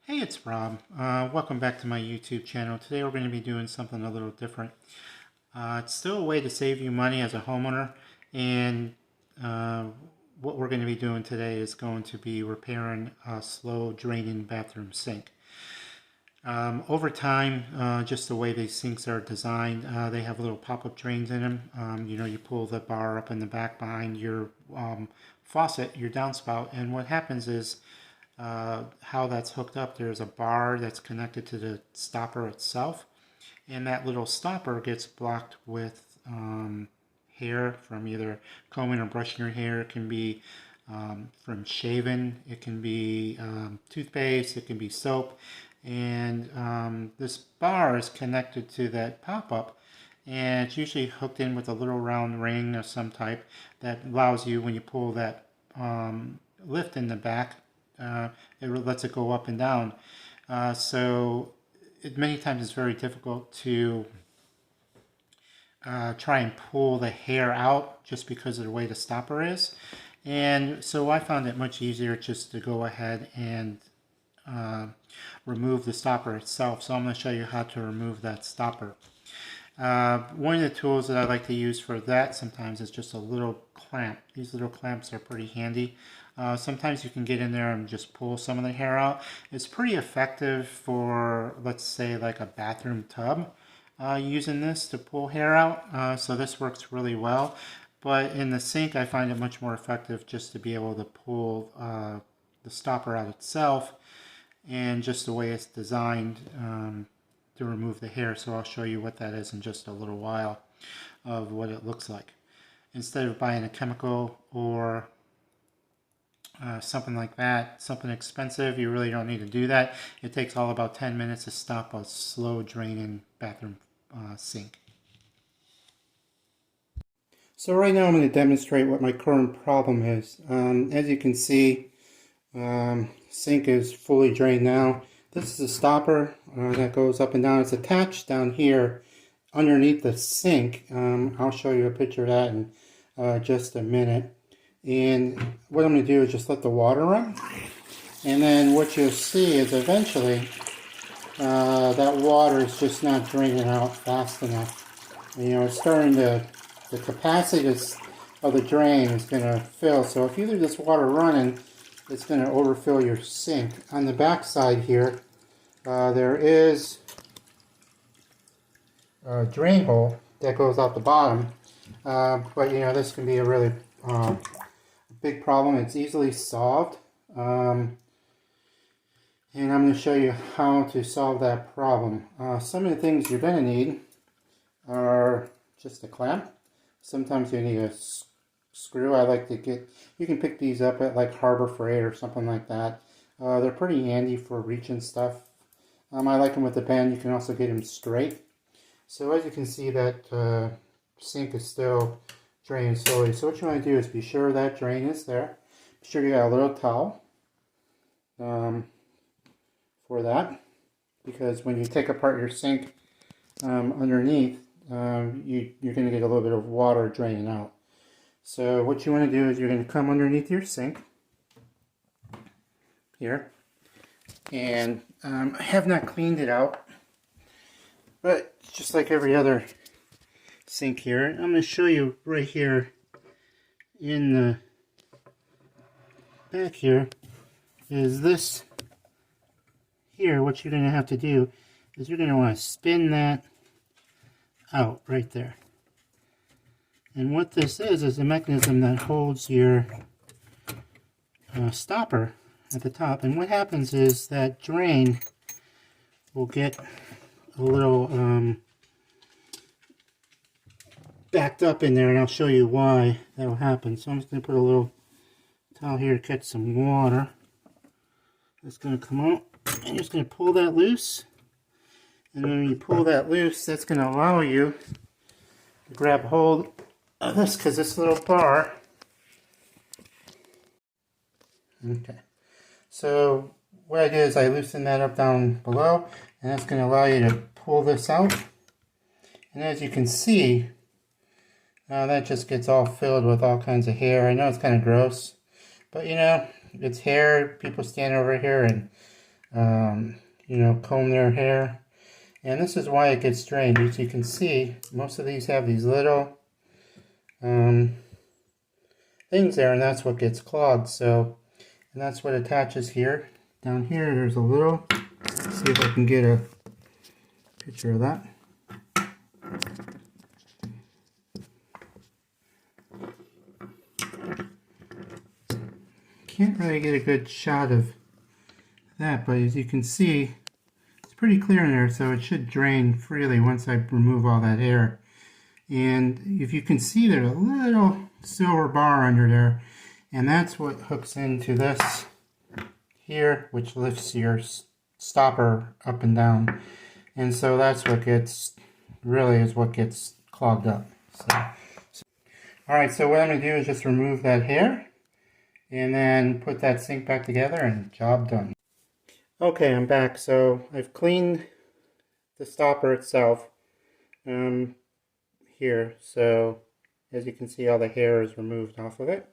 Hey, it's Rob. Welcome back to my YouTube channel. Today we're going to be doing something a little different. It's still a way to save you money as a homeowner, and uh, what we're going to be doing today is going to be repairing a slow draining bathroom sink. Over time, just the way these sinks are designed, they have little pop-up drains in them. You pull the bar up in the back behind your faucet, your downspout, and what happens is how that's hooked up, there's a bar that's connected to the stopper itself, and that little stopper gets blocked with hair from either combing or brushing your hair. It can be from shaving, it can be toothpaste, it can be soap, and this bar is connected to that pop-up, and it's usually hooked in with a little round ring of some type that allows you, when you pull that lift in the back, it lets it go up and down. Many times it's very difficult to try and pull the hair out just because of the way the stopper is. And so I found it much easier just to go ahead and remove the stopper itself. So I'm going to show you how to remove that stopper. One of the tools that I like to use for that sometimes is just a little clamp. These little clamps are pretty handy. Sometimes you can get in there and just pull some of the hair out. It's pretty effective for, let's say, like a bathroom tub, using this to pull hair out. So this works really well. But in the sink, I find it much more effective just to be able to pull the stopper out itself, and just the way it's designed to remove the hair. So I'll show you what that is in just a little while of what it looks like. Instead of buying a chemical or something like that, something expensive, you really don't need to do that. It takes all about 10 minutes to stop a slow draining bathroom sink. So right now I'm going to demonstrate what my current problem is. As you can see, sink is fully drained now. This is a stopper that goes up and down. It's attached down here underneath the sink. I'll show you a picture of that in just a minute. And what I'm going to do is just let the water run. And then what you'll see is eventually that water is just not draining out fast enough. And, it's starting to, the capacity of the drain is going to fill. So if you leave this water running, it's going to overfill your sink. On the back side here, there is a drain hole that goes out the bottom. But this can be a really big problem. It's easily solved. And I'm going to show you how to solve that problem. Some of the things you're going to need are just a clamp. Sometimes you need a screw. I like to get, you can pick these up at like Harbor Freight or something like that. They're pretty handy for reaching stuff. I like them with a bend. You can also get them straight. So as you can see, that sink is still draining slowly. So what you want to do is be sure that drain is there. Be sure you got a little towel for that, because when you take apart your sink underneath, you're going to get a little bit of water draining out. So what you want to do is you're going to come underneath your sink here, and I have not cleaned it out, but just like every other sink here, I'm going to show you right here in the back here is this here. What you're going to have to do is you're going to want to spin that out right there. And what this is a mechanism that holds your stopper at the top. And what happens is that drain will get a little backed up in there, and I'll show you why that will happen. So I'm just going to put a little towel here to catch some water. It's going to come out, and you're just going to pull that loose. And when you pull that loose, that's going to allow you to grab hold of this, because this little bar. Okay. So what I did is I loosened that up down below, and that's going to allow you to pull this out. And as you can see, that just gets all filled with all kinds of hair. I know it's kind of gross, but it's hair. People stand over here and you know, comb their hair. And this is why it gets drained. As you can see, most of these have these little things there, and that's what gets clogged. So, and that's what attaches here. Down here, there's a little, let's see if I can get a picture of that. Can't really get a good shot of that, but as you can see, it's pretty clear in there, so it should drain freely once I remove all that hair. And if you can see, there's a little silver bar under there, and that's what hooks into this here, which lifts your stopper up and down. And so that's what gets, really is what gets clogged up. Alright, so what I'm going to do is just remove that hair and then put that sink back together and job done. Okay, I'm back. So I've cleaned the stopper itself here. So as you can see, all the hair is removed off of it,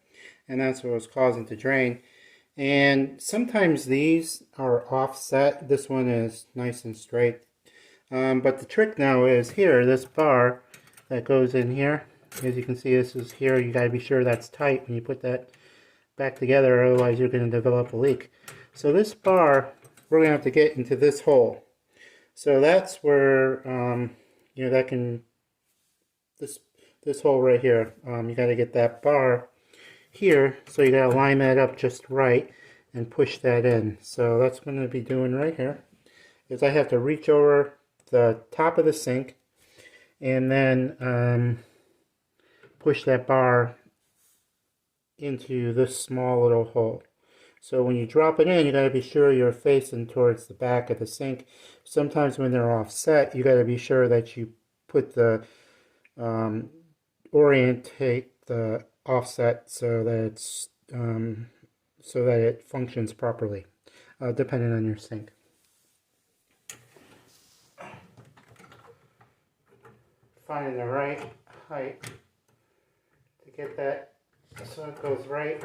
and that's what was causing to drain. And sometimes these are offset. This one is nice and straight. But the trick now is here, this bar that goes in here. As you can see, this is here. You got to be sure that's tight when you put that back together, otherwise you're going to develop a leak. So this bar, we're going to have to get into this hole. So that's where, you know, that can, this hole right here, you got to get that bar here, so you got to line that up just right and push that in. So that's what I'm going to be doing right here, is I have to reach over the top of the sink and then push that bar into this small little hole. So when you drop it in, you got to be sure you're facing towards the back of the sink. Sometimes when they're offset, you got to be sure that you put the orientate the offset so that it's so that it functions properly, depending on your sink. Finding the right height to get that so it goes right.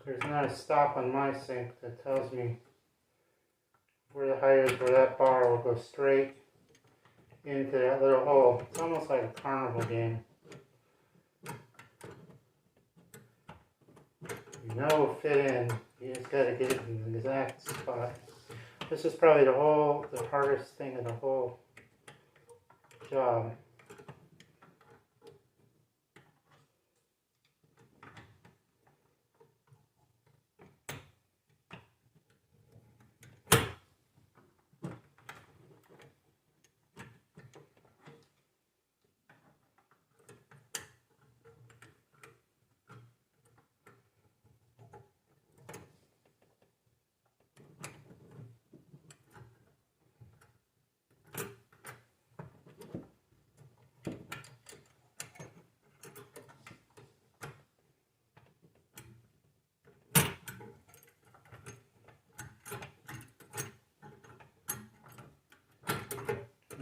There's not a stop on my sink that tells me where the height is, where that bar will go straight into that little hole. It's almost like a carnival game. You know it'll fit in, you just gotta get it in the exact spot. This is probably the hardest thing of the whole job.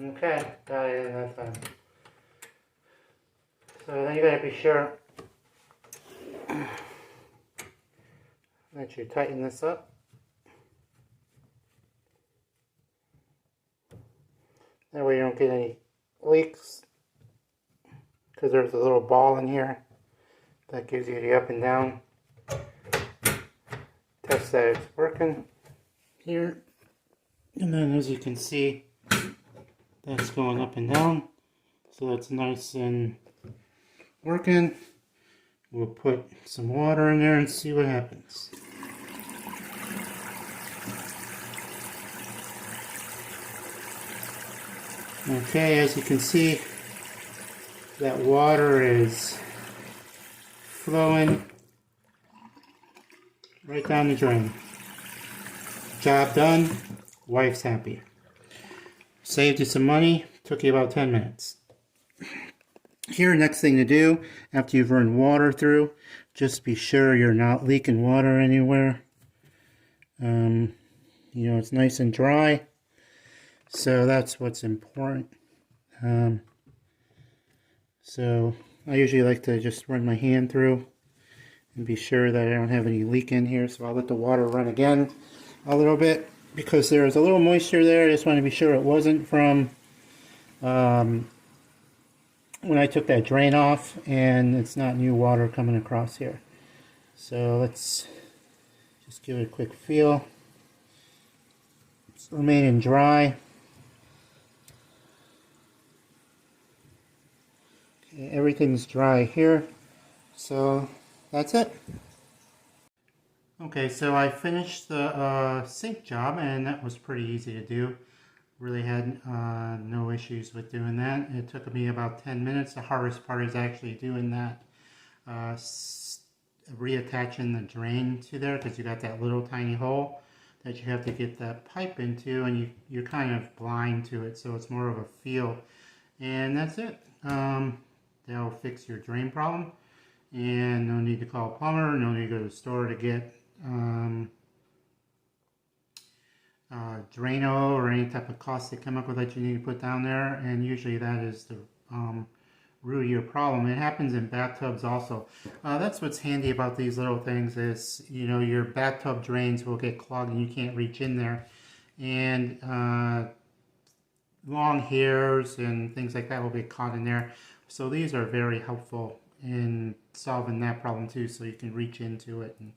Okay, got it in that time. So then you gotta be sure that you tighten this up. That way you don't get any leaks, because there's a little ball in here that gives you the up and down. Test that it's working here. And then as you can see, that's going up and down, so that's nice and working. We'll put some water in there and see what happens. Okay, as you can see, that water is flowing right down the drain. Job done, wife's happy. Saved you some money, took you about 10 minutes. Here, next thing to do, after you've run water through, just be sure you're not leaking water anywhere. You know, it's nice and dry, so that's what's important. So I usually like to just run my hand through and be sure that I don't have any leak in here, so I'll let the water run again a little bit. because there was a little moisture there. I just want to be sure it wasn't from when I took that drain off, and it's not new water coming across here. So let's just give it a quick feel. It's remaining dry. Okay, everything's dry here. So that's it. Okay, so I finished the sink job, and that was pretty easy to do. Really had no issues with doing that. It took me about 10 minutes. The hardest part is actually doing that, reattaching the drain to there, because you got that little tiny hole that you have to get that pipe into, and you're kind of blind to it, so it's more of a feel. And that's it. That'll fix your drain problem, and no need to call a plumber, no need to go to the store to get Drano or any type of caustic chemical that you need to put down there, and usually that is the root of your problem. It happens in bathtubs also. That's what's handy about these little things is, you know, your bathtub drains will get clogged and you can't reach in there, and long hairs and things like that will get caught in there. So these are very helpful in solving that problem too, so you can reach into it and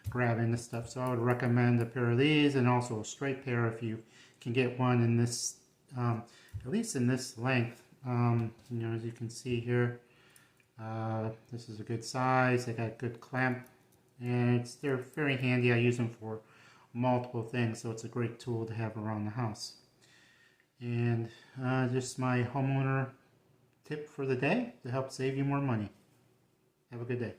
grab into stuff. So I would recommend a pair of these, and also a straight pair if you can get one in this, at least in this length. You know, as you can see here, this is a good size. They got good clamp, and they're very handy. I use them for multiple things, so it's a great tool to have around the house. And just my homeowner tip for the day to help save you more money. Have a good day.